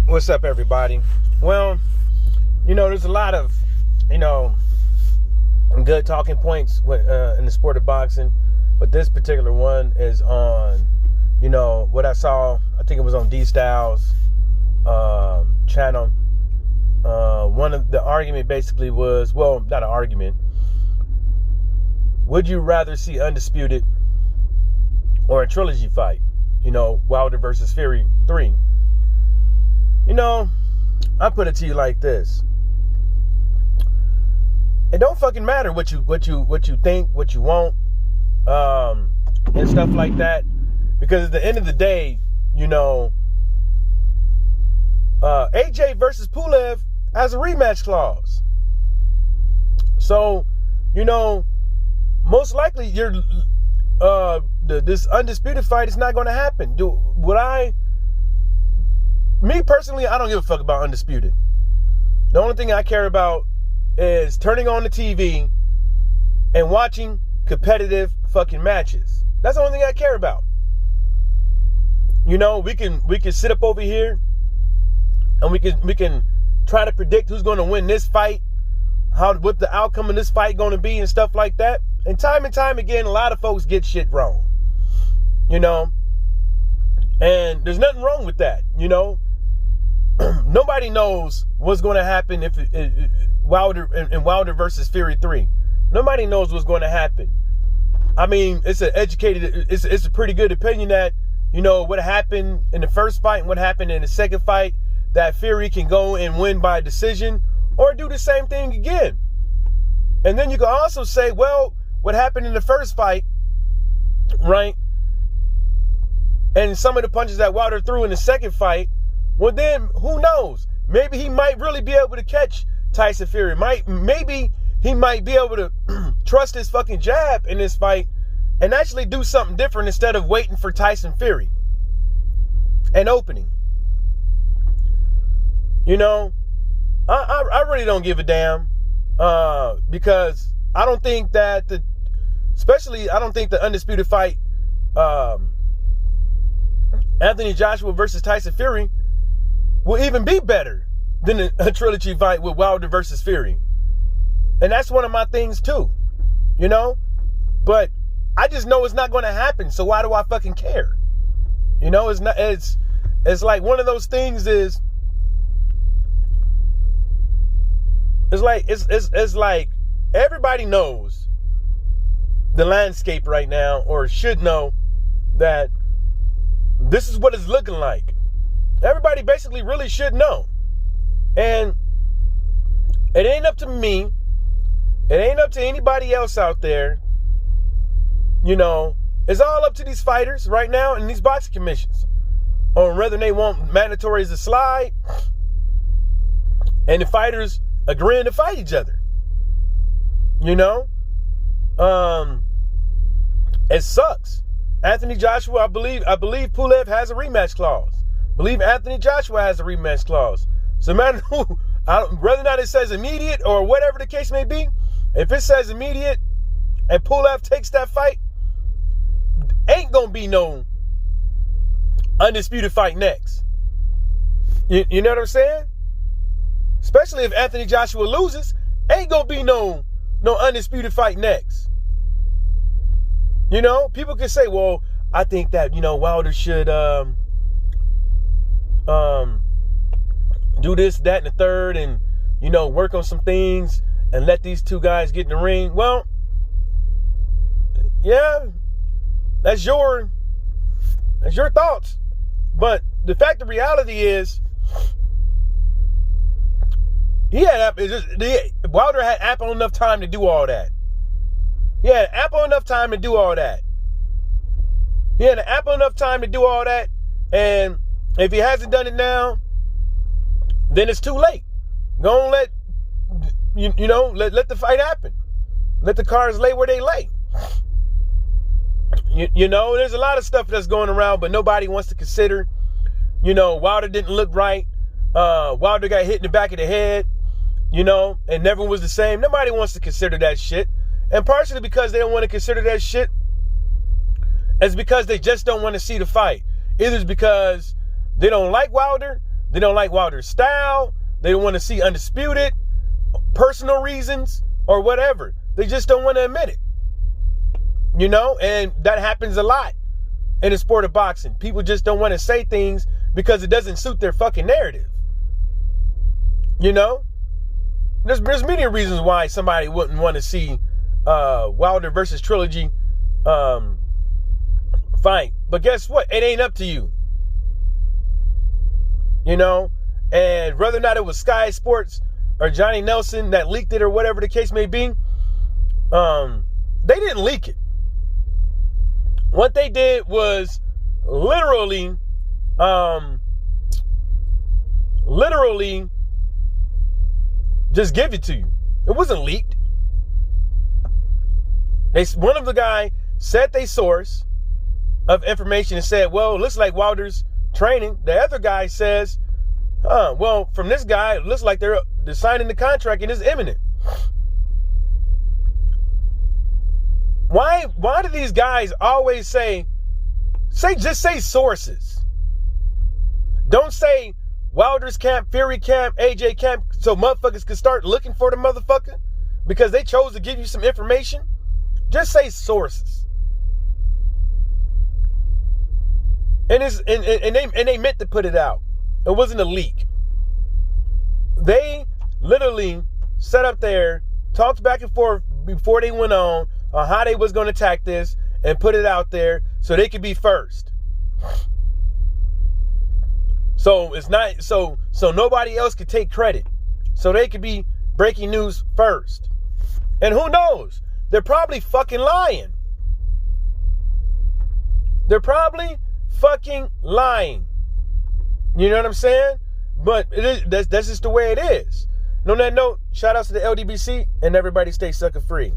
What's up, everybody? Well, there's a lot of, good talking points in the sport of boxing, but this particular one is on, what I saw. I think it was on D Styles' channel. One of the argument basically was, well, not an argument. Would you rather see Undisputed or a trilogy fight? Wilder versus Fury 3. I put it to you like this. It don't fucking matter what you think, what you want, and stuff like that. Because at the end of the day, AJ versus Pulev has a rematch clause. So, most likely this Undisputed fight is not going to happen. Me personally, I don't give a fuck about Undisputed. The only thing I care about is turning on the TV and watching competitive fucking matches. That's the only thing I care about. We can sit up over here and we can try to predict who's going to win this fight, what the outcome of this fight going to be and stuff like that. And time again, a lot of folks get shit wrong. And there's nothing wrong with that, Nobody knows what's going to happen if Wilder versus Fury 3. Nobody knows what's going to happen. I mean, it's a pretty good opinion that, what happened in the first fight and what happened in the second fight, that Fury can go and win by decision or do the same thing again. And then you can also say, well, what happened in the first fight, right? And some of the punches that Wilder threw in the second fight, well, then who knows? Maybe he might really be able to catch Tyson Fury. Maybe he might be able to trust his fucking jab in this fight and actually do something different instead of waiting for Tyson Fury and opening. I really don't give a damn because I don't think that the Undisputed fight, Anthony Joshua versus Tyson Fury, will even be better than a trilogy fight with Wilder versus Fury. And that's one of my things too, but I just know it's not going to happen. So why do I fucking care? It's like one of those things is, it's like everybody knows the landscape right now, or should know that this is what it's looking like. Everybody basically really should know. And it ain't up to me. It ain't up to anybody else out there. It's all up to these fighters right now and these boxing commissions on whether they want mandatories to slide and the fighters agreeing to fight each other. It sucks. Anthony Joshua, I believe Pulev has a rematch clause. Believe Anthony Joshua has a rematch clause. So man, whether or not it says immediate or whatever the case may be, if it says immediate and Pulev takes that fight, ain't gonna be no Undisputed fight next. You know what I'm saying? Especially if Anthony Joshua loses, ain't gonna be no Undisputed fight next. People can say, well, I think that, Wilder should do this, that, and the third, and, work on some things and let these two guys get in the ring. Well, yeah, that's your thoughts. But the fact of reality is, Wilder had ample enough time to do all that. He had ample enough time to do all that. And if he hasn't done it now, then it's too late. Go and let the fight happen. Let the cards lay where they lay. There's a lot of stuff that's going around, but nobody wants to consider. Wilder didn't look right. Wilder got hit in the back of the head, and never was the same. Nobody wants to consider that shit. And partially because they don't want to consider that shit, it's because they just don't want to see the fight. Either it's because they don't like Wilder, They don't like Wilder's style. They don't want to see Undisputed, personal reasons, or whatever. They just don't want to admit it. You know, and that happens a lot in the sport of boxing. People just don't want to say things because it doesn't suit their fucking narrative. You know? There's many reasons why somebody wouldn't want to see Wilder versus Trilogy fight. But guess what? It ain't up to you. You know? And whether or not it was Sky Sports or Johnny Nelson that leaked it or whatever the case may be, they didn't leak it. What they did was literally just give it to you. It wasn't leaked. One of the guy said they source of information and said, well, it looks like Wilder's training. The other guy says, well, from this guy, it looks like they're signing the contract and it's imminent. Why do these guys always just say sources? Don't say Wilder's camp, Fury camp, AJ camp, so motherfuckers can start looking for the motherfucker because they chose to give you some information. Just say sources. And they meant to put it out. It wasn't a leak. They literally sat up there, talked back and forth before they went on how they was going to attack this and put it out there so they could be first. So it's not so nobody else could take credit. So they could be breaking news first. And who knows? They're probably fucking lying. They're probably fucking lying. You know what I'm saying? But that's just the way it is. And on that note, shout outs to the LDBC and everybody stay sucker free.